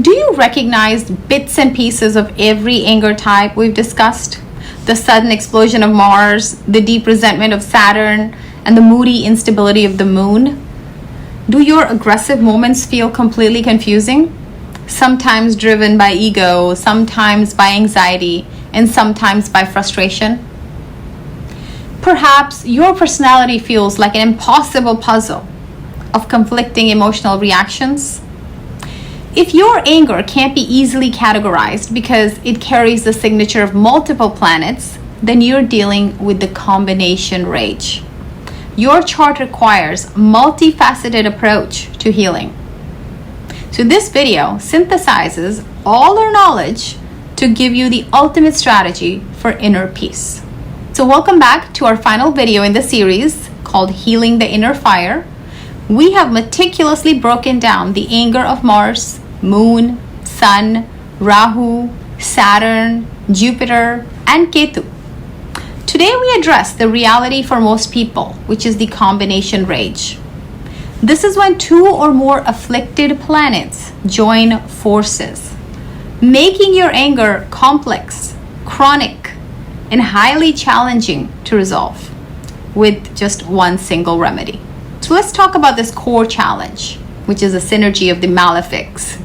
Do you recognize bits and pieces of every anger type we've discussed? The sudden explosion of Mars, the deep resentment of Saturn, and the moody instability of the Moon? Do your aggressive moments feel completely confusing? Sometimes driven by ego, sometimes by anxiety, and sometimes by frustration? Perhaps your personality feels like an impossible puzzle of conflicting emotional reactions. If your anger can't be easily categorized because it carries the signature of multiple planets, then you're dealing with the combination rage. Your chart requires a multifaceted approach to healing. So this video synthesizes all our knowledge to give you the ultimate strategy for inner peace. So welcome back to our final video in the series called Healing the Inner Fire. We have meticulously broken down the anger of Mars, Moon, Sun, Rahu, Saturn, Jupiter, and Ketu. Today we address the reality for most people, which is the combination rage. This is when two or more afflicted planets join forces, making your anger complex, chronic, and highly challenging to resolve with just one single remedy. So let's talk about this core challenge, which is the synergy of the malefics.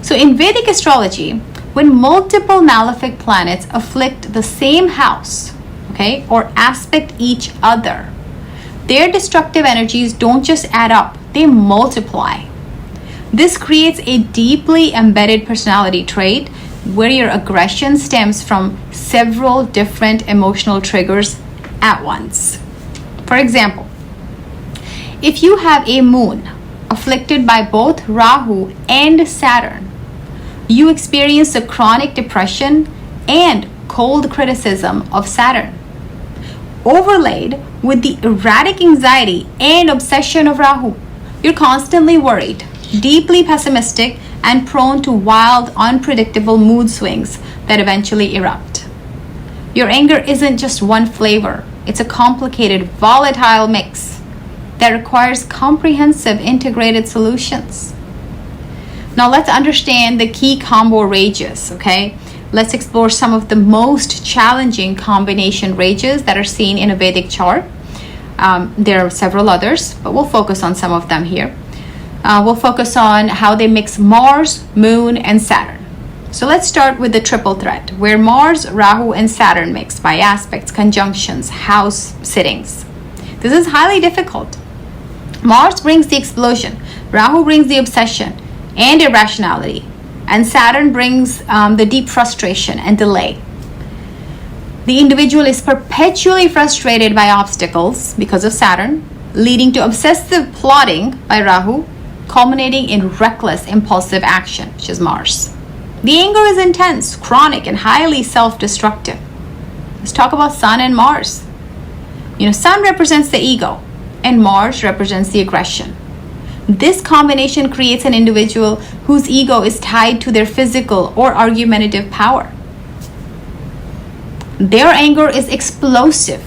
So in Vedic astrology, when multiple malefic planets afflict the same house, or aspect each other, their destructive energies don't just add up, they multiply. This creates a deeply embedded personality trait where your aggression stems from several different emotional triggers at once. For example, if you have a moon afflicted by both Rahu and Saturn, you experience a chronic depression and cold criticism of Saturn, overlaid with the erratic anxiety and obsession of Rahu. You're constantly worried, deeply pessimistic, and prone to wild, unpredictable mood swings that eventually erupt. Your anger isn't just one flavor, it's a complicated, volatile mix that requires comprehensive, integrated solutions. Now let's understand the key combo rages, Let's explore some of the most challenging combination rages that are seen in a Vedic chart. There are several others, but we'll focus on some of them here. We'll focus on how they mix Mars, Moon, and Saturn. So let's start with the triple threat, where Mars, Rahu, and Saturn mix by aspects, conjunctions, house sittings. This is highly difficult. Mars brings the explosion, Rahu brings the obsession and irrationality, and Saturn brings the deep frustration and delay. The individual is perpetually frustrated by obstacles because of Saturn, leading to obsessive plotting by Rahu, culminating in reckless, impulsive action, which is Mars. The anger is intense, chronic, and highly self-destructive. Let's talk about Sun and Mars. Sun represents the ego, and Mars represents the aggression. This combination creates an individual whose ego is tied to their physical or argumentative power. Their anger is explosive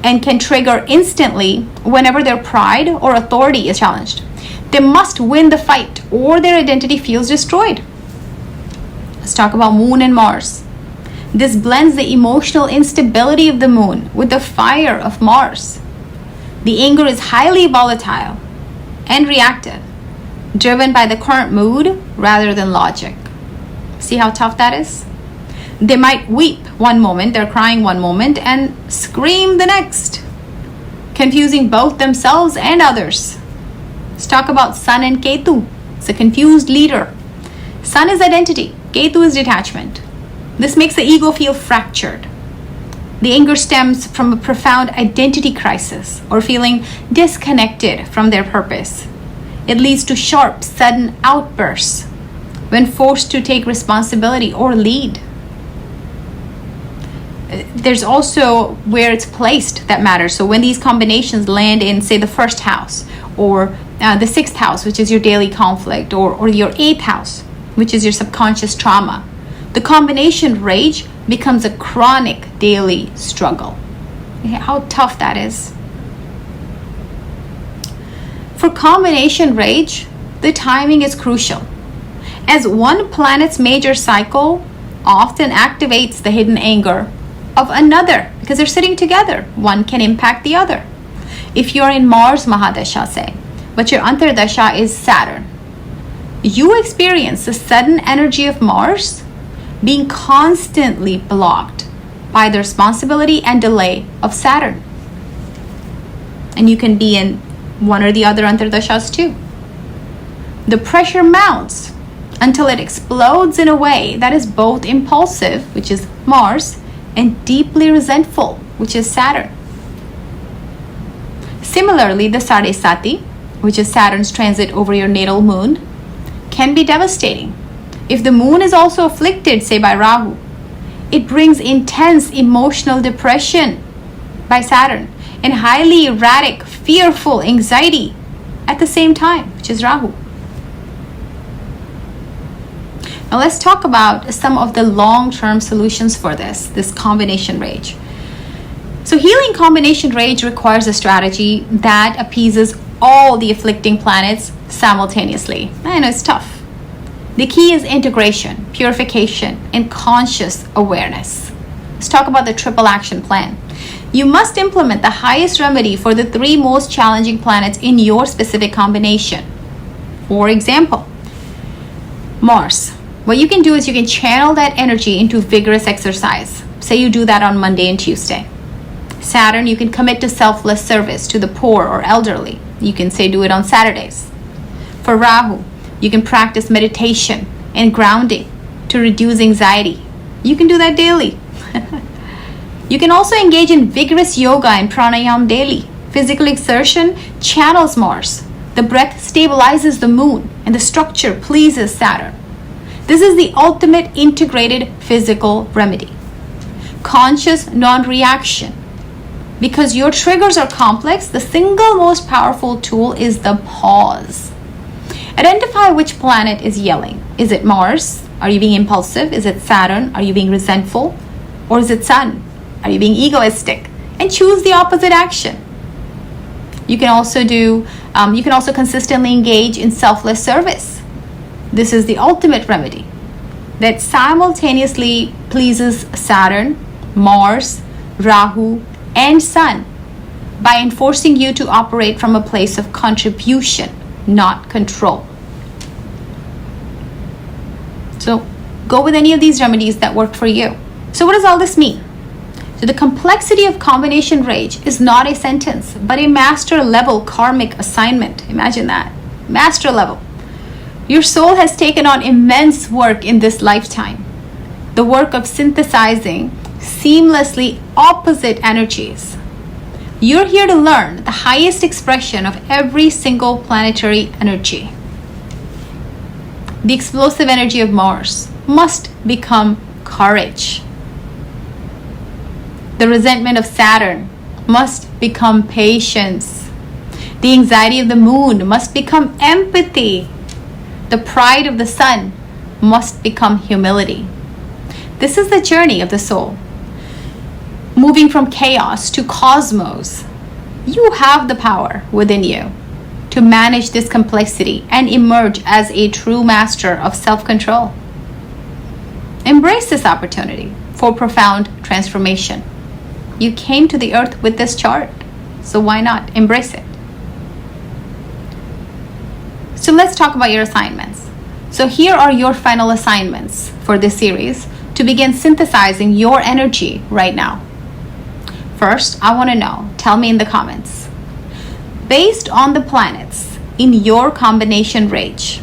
and can trigger instantly whenever their pride or authority is challenged. They must win the fight or their identity feels destroyed. Let's talk about Moon and Mars. This blends the emotional instability of the Moon with the fire of Mars. The anger is highly volatile and reactive, driven by the current mood rather than logic. See how tough that is? They might weep one moment, they're crying one moment, and scream the next, confusing both themselves and others. Let's talk about Sun and Ketu. It's a confused leader. Sun is identity, Ketu is detachment. This makes the ego feel fractured. The anger stems from a profound identity crisis or feeling disconnected from their purpose. It leads to sharp, sudden outbursts when forced to take responsibility or lead. There's also where it's placed that matters. So when these combinations land in, say, the first house, or the sixth house, which is your daily conflict, or your eighth house, which is your subconscious trauma, the combination rage becomes a chronic daily struggle. How tough that is. For combination rage, the timing is crucial. as one planet's major cycle often activates the hidden anger of another because they're sitting together. One can impact the other. If you're in Mars Mahadasha, say, but your Antardasha is Saturn, you experience the sudden energy of Mars being constantly blocked by the responsibility and delay of Saturn. And you can be in one or the other Antardashas too. The pressure mounts until it explodes in a way that is both impulsive, which is Mars, and deeply resentful, which is Saturn. Similarly, the Sade Sati, which is Saturn's transit over your natal moon, can be devastating. If the moon is also afflicted, say by Rahu, it brings intense emotional depression by Saturn and highly erratic, fearful anxiety at the same time, which is Rahu. Now let's talk about some of the long-term solutions for this combination rage. So healing combination rage requires a strategy that appeases all the afflicting planets simultaneously. I know it's tough. The key is integration, purification, and conscious awareness. Let's talk about the triple action plan. You must implement the highest remedy for the 3 most challenging planets in your specific combination. For example, Mars. What you can do is you can channel that energy into vigorous exercise. Say you do that on Monday and Tuesday. Saturn, you can commit to selfless service to the poor or elderly. You can say do it on Saturdays. For Rahu, you can practice meditation and grounding to reduce anxiety. You can do that daily. You can also engage in vigorous yoga and pranayam daily. Physical exertion channels Mars. The breath stabilizes the moon and the structure pleases Saturn. This is the ultimate integrated physical remedy. Conscious non-reaction. Because your triggers are complex, the single most powerful tool is the pause. Identify which planet is yelling. Is it Mars? Are you being impulsive? Is it Saturn? Are you being resentful? Or is it Sun? Are you being egoistic? And choose the opposite action. You can also consistently engage in selfless service. This is the ultimate remedy that simultaneously pleases Saturn, Mars, Rahu, and Sun by enforcing you to operate from a place of contribution, not control. So go with any of these remedies that work for you. So what does all this mean? So the complexity of combination rage is not a sentence, but a master level karmic assignment. Imagine that. Master level. Your soul has taken on immense work in this lifetime. The work of synthesizing seamlessly opposite energies. You're here to learn the highest expression of every single planetary energy. The explosive energy of Mars must become courage. The resentment of Saturn must become patience. The anxiety of the moon must become empathy. The pride of the sun must become humility. This is the journey of the soul. Moving from chaos to cosmos, you have the power within you to manage this complexity and emerge as a true master of self-control. Embrace this opportunity for profound transformation. You came to the earth with this chart, so why not embrace it? So let's talk about your assignments. So here are your final assignments for this series to begin synthesizing your energy right now. First, I want to know, tell me in the comments, based on the planets in your combination rage,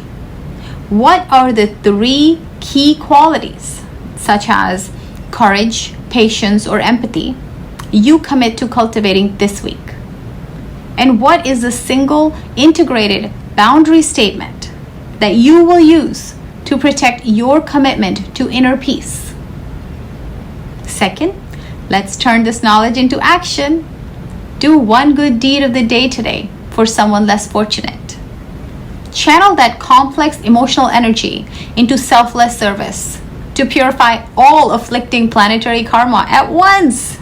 what are the 3 key qualities, such as courage, patience, or empathy, you commit to cultivating this week? And what is the single integrated boundary statement that you will use to protect your commitment to inner peace? Second, let's turn this knowledge into action. Do one good deed of the day today for someone less fortunate. Channel that complex emotional energy into selfless service to purify all afflicting planetary karma at once.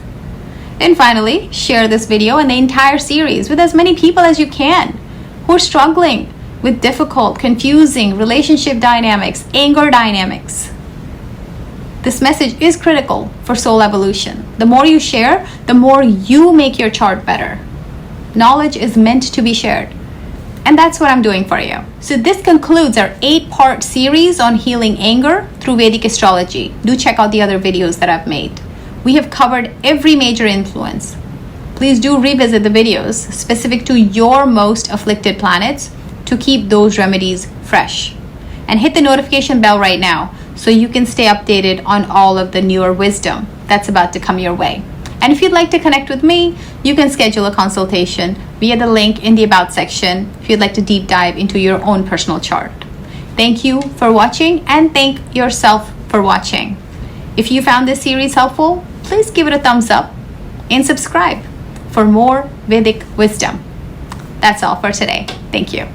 And finally, share this video and the entire series with as many people as you can who are struggling with difficult, confusing relationship dynamics, anger dynamics. This message is critical for soul evolution. The more you share, the more you make your chart better. Knowledge is meant to be shared. And that's what I'm doing for you. So this concludes our 8-part series on healing anger through Vedic astrology. Do check out the other videos that I've made. We have covered every major influence. Please do revisit the videos specific to your most afflicted planets to keep those remedies fresh. And hit the notification bell right now so you can stay updated on all of the newer wisdom that's about to come your way. And if you'd like to connect with me, you can schedule a consultation via the link in the About section if you'd like to deep dive into your own personal chart. Thank you for watching, and thank yourself for watching. If you found this series helpful, please give it a thumbs up and subscribe for more Vedic wisdom. That's all for today. Thank you.